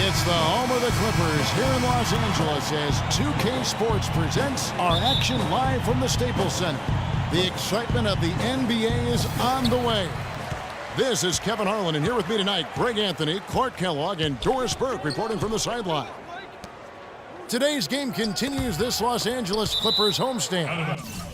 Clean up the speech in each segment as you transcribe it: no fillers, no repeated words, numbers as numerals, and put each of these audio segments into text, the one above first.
It's the home of the Clippers here in Los Angeles as 2K Sports presents our action live from the Staples Center. The excitement of the NBA is on the way. This is Kevin Harlan, and here with me tonight, Greg Anthony, Clark Kellogg, and Doris Burke reporting from the sideline. Today's game continues this Los Angeles Clippers homestand.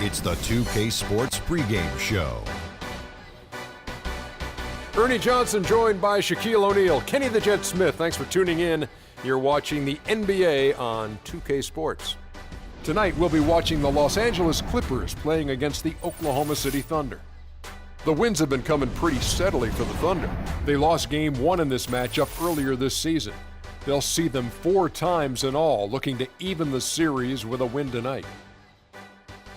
It's the 2K Sports pregame show. Ernie Johnson joined by Shaquille O'Neal. Kenny the Jet Smith, thanks for tuning in. You're watching the NBA on 2K Sports. Tonight we'll be watching the Los Angeles Clippers playing against the Oklahoma City Thunder. The wins have been coming pretty steadily for the Thunder. They lost Game 1 in this matchup earlier this season. They'll see them 4 times in all, looking to even the series with a win tonight.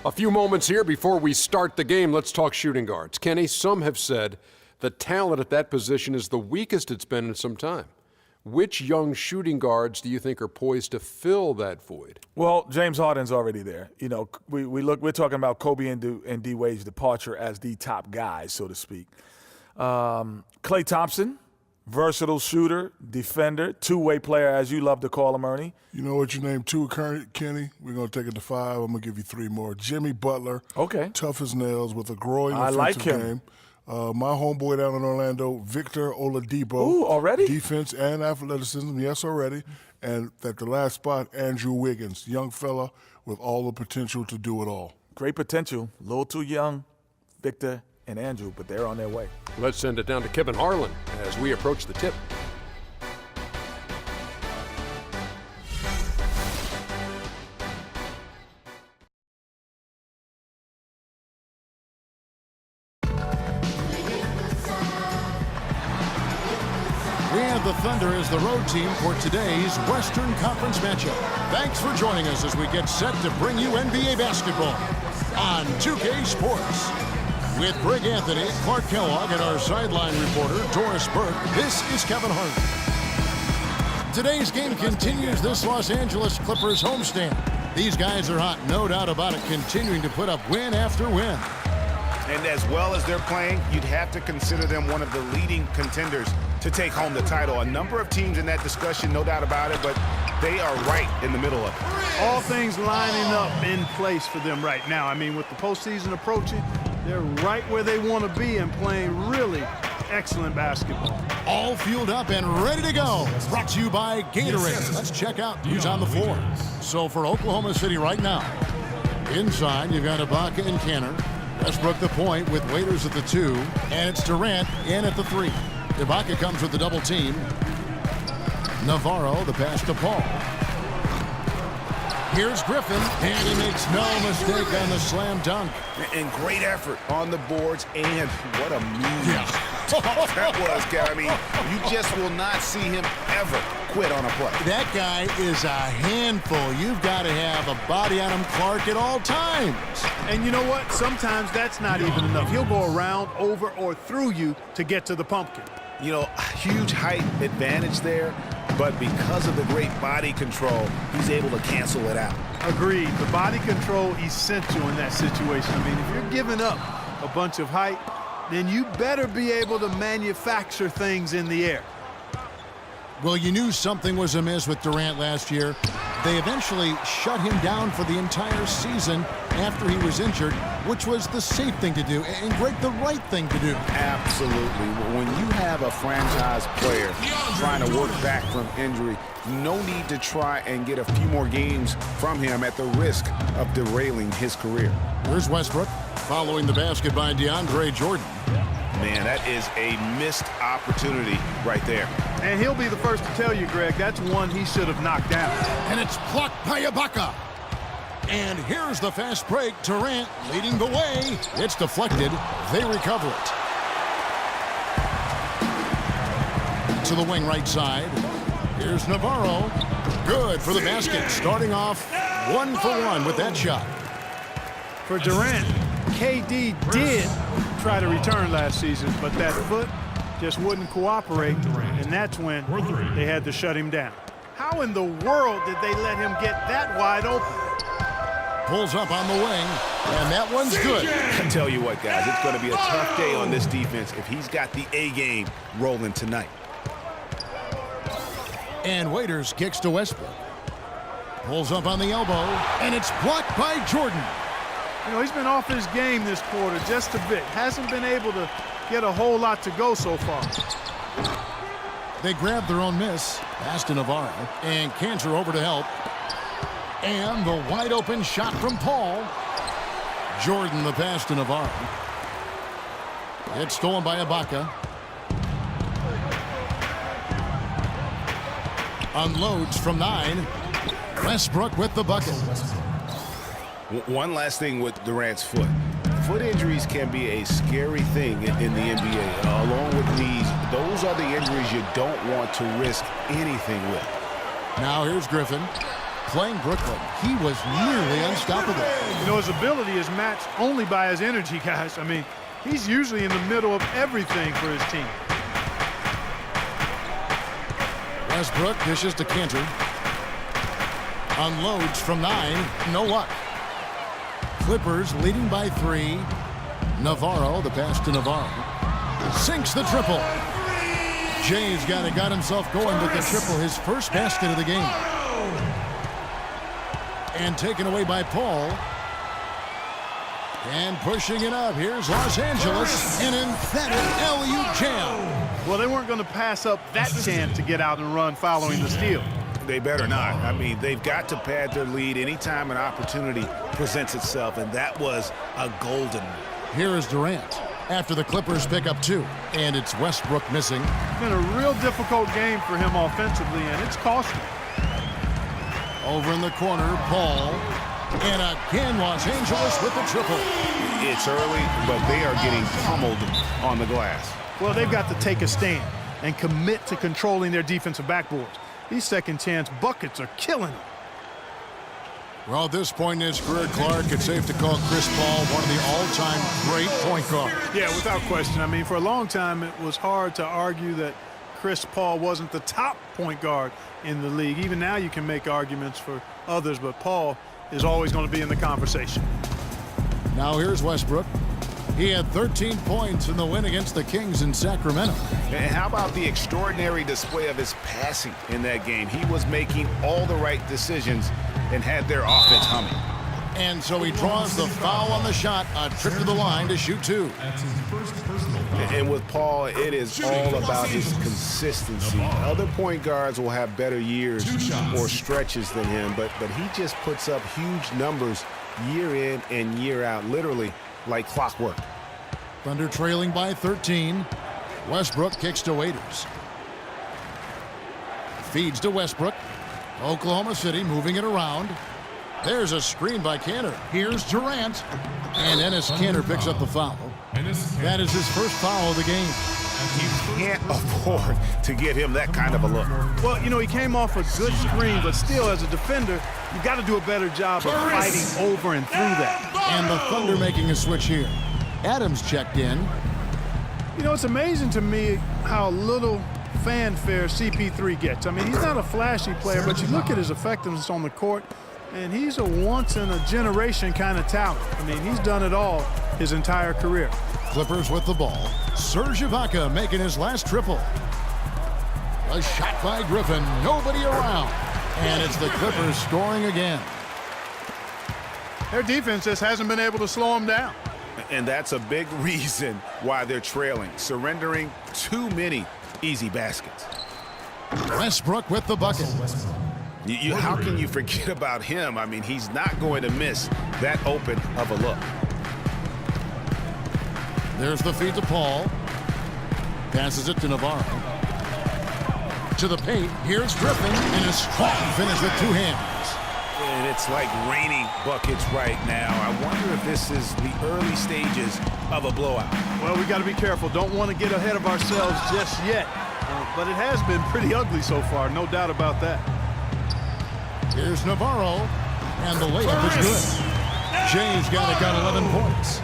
A few moments here before we start the game, let's talk shooting guards. Kenny, some have said the talent at that position is the weakest it's been in some time. Which young shooting guards do you think are poised to fill that void? Well, James Harden's already there. You know, we're talking about Kobe and D Wade's departure as the top guys, so to speak. Klay Thompson, versatile shooter, defender, two-way player, as you love to call him, Ernie. You know what you named 2, Kenny? We're going to take it to 5. I'm going to give you 3 more. Jimmy Butler. Okay. Tough as nails with a growing I offensive like him. game. My homeboy down in Orlando, Victor Oladipo. Ooh, already? Defense and athleticism, yes, already. And at the last spot, Andrew Wiggins, young fella with all the potential to do it all. Great potential. A little too young, Victor and Andrew, but they're on their way. Let's send it down to Kevin Harlan as we approach the tip. We have the Thunder as the road team for today's Western Conference matchup. Thanks for joining us as we get set to bring you NBA basketball on 2K Sports. With Greg Anthony, Clark Kellogg, and our sideline reporter, Doris Burke, this is Kevin Harlan. Today's game continues this Los Angeles Clippers homestand. These guys are hot, no doubt about it, continuing to put up win after win. And as well as they're playing, you'd have to consider them one of the leading contenders to take home the title. A number of teams in that discussion, no doubt about it, but they are right in the middle of it. All things lining up in place for them right now. I mean, with the postseason approaching, they're right where they want to be and playing really excellent basketball. All fueled up and ready to go. Brought to you by Gatorade. Let's check out who's on the floor. So for Oklahoma City right now, inside you've got Ibaka and Kanter. Westbrook the point with Waiters at the 2, and it's Durant in at the 3. Ibaka comes with the double team. Navarro, the pass to Paul. Here's Griffin, and he makes no mistake on the slam dunk. And great effort on the boards, and what a move that was, Gary. I mean, you just will not see him ever quit on a play. That guy is a handful. You've got to have a body on him, Clark, at all times. And you know what? Sometimes that's not even enough. He'll go around, over, or through you to get to the pumpkin. You know, huge height advantage there, but because of the great body control, he's able to cancel it out. Agreed. The body control essential in that situation. I mean, if you're giving up a bunch of height, then you better be able to manufacture things in the air. Well, you knew something was amiss with Durant last year. They eventually shut him down for the entire season after he was injured, which was the safe thing to do, and Greg, the right thing to do. Absolutely. When you have a franchise player trying to work back from injury, no need to try and get a few more games from him at the risk of derailing his career. Here's Westbrook following the basket by DeAndre Jordan. Man, that is a missed opportunity right there. And he'll be the first to tell you, Greg, that's one he should have knocked down. And it's blocked by Ibaka. And here's the fast break. Durant leading the way. It's deflected. They recover it. To the wing right side. Here's Navarro. Good for the basket. Starting off 1 for 1 with that shot. For Durant, KD did try to return last season, but that foot just wouldn't cooperate, and that's when they had to shut him down. How in the world did they let him get that wide open? Pulls up on the wing, and that one's good. I tell you what, guys, it's going to be a tough day on this defense if he's got the A game rolling tonight. And Waiters kicks to Westbrook. Pulls up on the elbow, and it's blocked by Jordan. You know, he's been off his game this quarter just a bit. Hasn't been able to get a whole lot to go so far. They grab their own miss. Pass to Navarro, and Kanter over to help. And the wide open shot from Paul. Jordan the pass to Navarro. It's stolen by Ibaka. Unloads from 9. Westbrook with the bucket. One last thing with Durant's foot. Foot injuries can be a scary thing in the NBA. Along with knees, those are the injuries you don't want to risk anything with. Now here's Griffin. Playing Brooklyn, he was nearly unstoppable. You know, his ability is matched only by his energy, guys. I mean, he's usually in the middle of everything for his team. Westbrook dishes to Kanter. Unloads from 9. No luck. Clippers leading by 3. Navarro, the pass to Navarro. Sinks the triple. Jay's got himself going with the triple, his first basket of the game. And taken away by Paul. And pushing it up. Here's Los Angeles. An emphatic LU jam. Well, they weren't going to pass up that chance to get out and run following the steal. They better not. I mean, they've got to pad their lead anytime an opportunity presents itself, and that was a golden one. Here is Durant after the Clippers pick up 2. And it's Westbrook missing. It's been a real difficult game for him offensively, and it's costing. Over in the corner, Paul. And again, Los Angeles with the triple. It's early, but they are getting pummeled on the glass. Well, they've got to take a stand and commit to controlling their defensive backboards. These second-chance buckets are killing him. Well, at this point in his career, Clark, it's safe to call Chris Paul one of the all-time great point guards. Yeah, without question. I mean, for a long time, it was hard to argue that Chris Paul wasn't the top point guard in the league. Even now you can make arguments for others, but Paul is always going to be in the conversation. Now here's Westbrook. He had 13 points in the win against the Kings in Sacramento. And how about the extraordinary display of his passing in that game? He was making all the right decisions and had their offense humming. And so he draws the foul on the shot, a trip to the line to shoot 2. And with Paul, it is all about his consistency. Other point guards will have better years or stretches than him, but he just puts up huge numbers year in and year out, literally like clockwork. Thunder trailing by 13. Westbrook kicks to Waiters. Feeds to Westbrook. Oklahoma City moving it around. There's a screen by Kanter. Here's Durant. And Enes Kanter picks up the foul. That is his first foul of the game. You can't afford to get him that kind of a look. Well, you know, he came off a good screen, but still, as a defender, you got to do a better job of fighting over and through that. And the Thunder making a switch here. Adams checked in. You know, it's amazing to me how little fanfare CP3 gets. I mean, he's not a flashy player, but you look at his effectiveness on the court, and he's a once-in-a-generation kind of talent. I mean, he's done it all his entire career. Clippers with the ball. Serge Ibaka making his last triple. A shot by Griffin. Nobody around. And it's the Clippers scoring again. Their defense just hasn't been able to slow them down. And that's a big reason why they're trailing, surrendering too many easy baskets. Westbrook with the bucket. How can you forget about him? I mean, he's not going to miss that open of a look. There's the feed to Paul. Passes it to Navarro. To the paint. Here's Griffin. And a strong finish with 2 hands. And it's like raining buckets right now. I wonder if this is the early stages of a blowout. Well, we got to be careful. Don't want to get ahead of ourselves just yet. But it has been pretty ugly so far, no doubt about that. Here's Navarro. And the layup is good. Jay's got 11 points.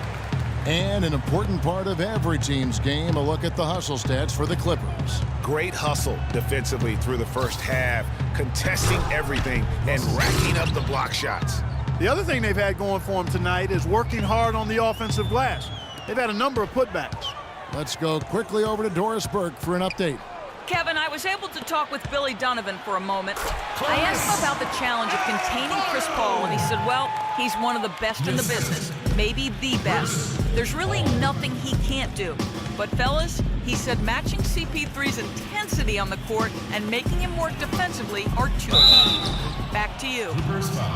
And an important part of every team's game, a look at the hustle stats for the Clippers. Great hustle defensively through the first half, contesting everything and racking up the block shots. The other thing they've had going for them tonight is working hard on the offensive glass. They've had a number of putbacks. Let's go quickly over to Doris Burke for an update. Kevin, I was able to talk with Billy Donovan for a moment. I asked him about the challenge of containing Chris Paul, and he said, well, he's one of the best in the business, maybe the best. There's really nothing he can't do. But fellas, he said matching CP3's intensity on the court and making him work defensively are two keys. Back to you.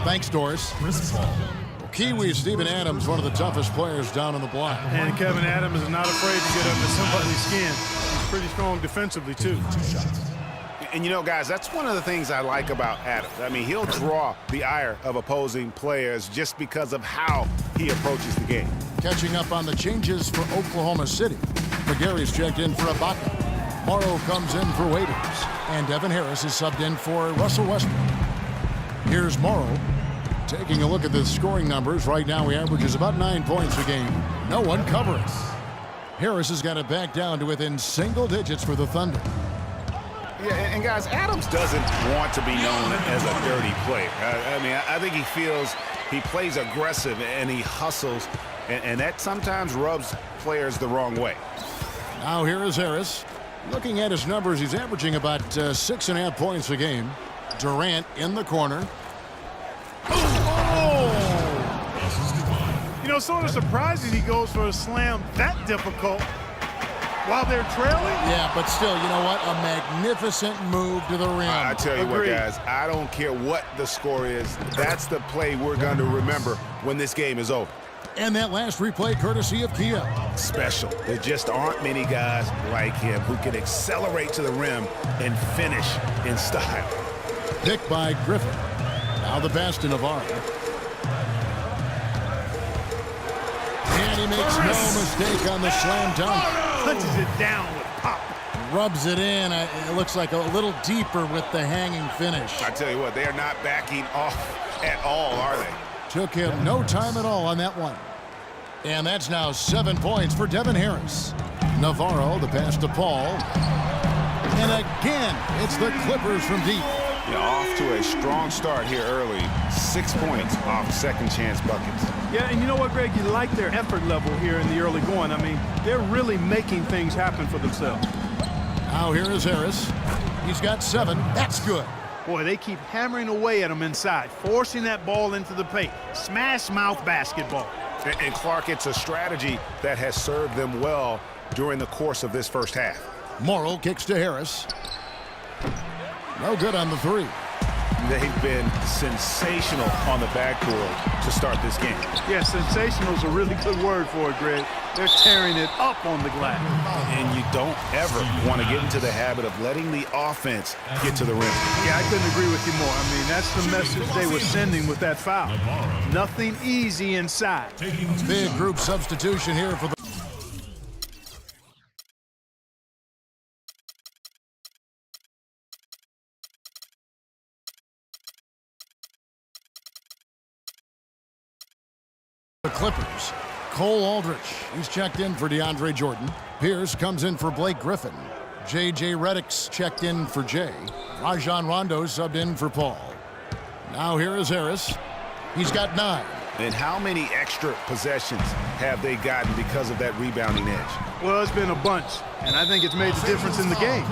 Thanks, Doris. Kiwi Steven Adams, one of the toughest players down on the block. And Kevin Adams is not afraid to get under somebody's skin. He's pretty strong defensively, too. And, you know, guys, that's one of the things I like about Adams. I mean, he'll draw the ire of opposing players just because of how he approaches the game. Catching up on the changes for Oklahoma City. McGarry's checked in for Ibaka. Morrow comes in for Waiters. And Devin Harris is subbed in for Russell Westbrook. Here's Morrow. Taking a look at the scoring numbers, right now he averages about 9 points a game. No one covering. Harris has got it back down to within single digits for the Thunder. Yeah, and guys, Adams doesn't want to be known as a dirty player. I think he feels he plays aggressive and he hustles, and that sometimes rubs players the wrong way. Now here is Harris. Looking at his numbers, he's averaging about 6.5 points a game. Durant in the corner. You know, sort of surprising he goes for a slam that difficult while they're trailing. Yeah, but still, you know what? A magnificent move to the rim. I tell you what, guys, I don't care what the score is. That's the play we're going to remember when this game is over. And that last replay courtesy of Kia. Special. There just aren't many guys like him who can accelerate to the rim and finish in style. Picked by Griffin. Now the pass to Navarro. And he makes no mistake on the slam dunk. Punches it down with pop. Rubs it in. It looks like a little deeper with the hanging finish. I tell you what, they are not backing off at all, are they? Took him no time at all on that one. And that's now 7 points for Devin Harris. Navarro, the pass to Paul. And again, it's the Clippers from deep. Off to a strong start here early. 6 points off second chance buckets. Yeah, and you know what, Greg? You like their effort level here in the early going. I mean, they're really making things happen for themselves. Now here is Harris. He's got 7. That's good. Boy, they keep hammering away at him inside, forcing that ball into the paint. Smash mouth basketball. And Clark, it's a strategy that has served them well during the course of this first half. Morrow kicks to Harris. No good on the 3. They've been sensational on the backboard to start this game. Yeah, sensational is a really good word for it, Greg. They're tearing it up on the glass. And you don't ever want to get into the habit of letting the offense get to the rim. Yeah, I couldn't agree with you more. I mean, that's the message they were sending with that foul. Nothing easy inside. Big group substitution here for the Clippers. Cole Aldrich, he's checked in for DeAndre Jordan. Pierce comes in for Blake Griffin. J.J. Redick's checked in for Jay. Rajon Rondo subbed in for Paul. Now here is Harris. He's got 9. And how many extra possessions have they gotten because of that rebounding edge? Well, it's been a bunch, and I think it's made the difference in the game.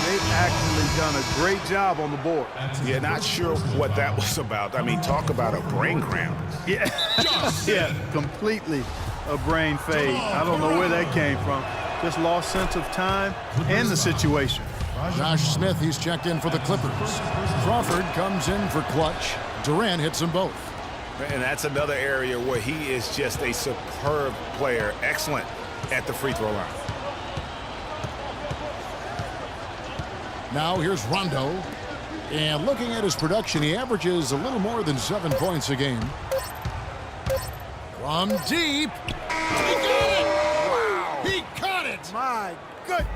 They've actually done a great job on the board. Yeah, not sure what that was about. I mean, talk about a brain cramp. Yeah, yeah, completely a brain fade. I don't know where that came from. Just lost sense of time and the situation. Josh Smith, he's checked in for the Clippers. Crawford comes in for clutch. Durant hits them both. And that's another area where he is just a superb player. Excellent at the free throw line. Now here's Rondo. And looking at his production, he averages a little more than 7 points a game. From deep. He got it! Wow! He caught it! My goodness.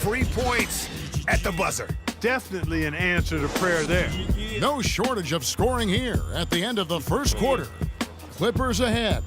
3 points at the buzzer. Definitely an answer to prayer there. No shortage of scoring here at the end of the first quarter. Clippers ahead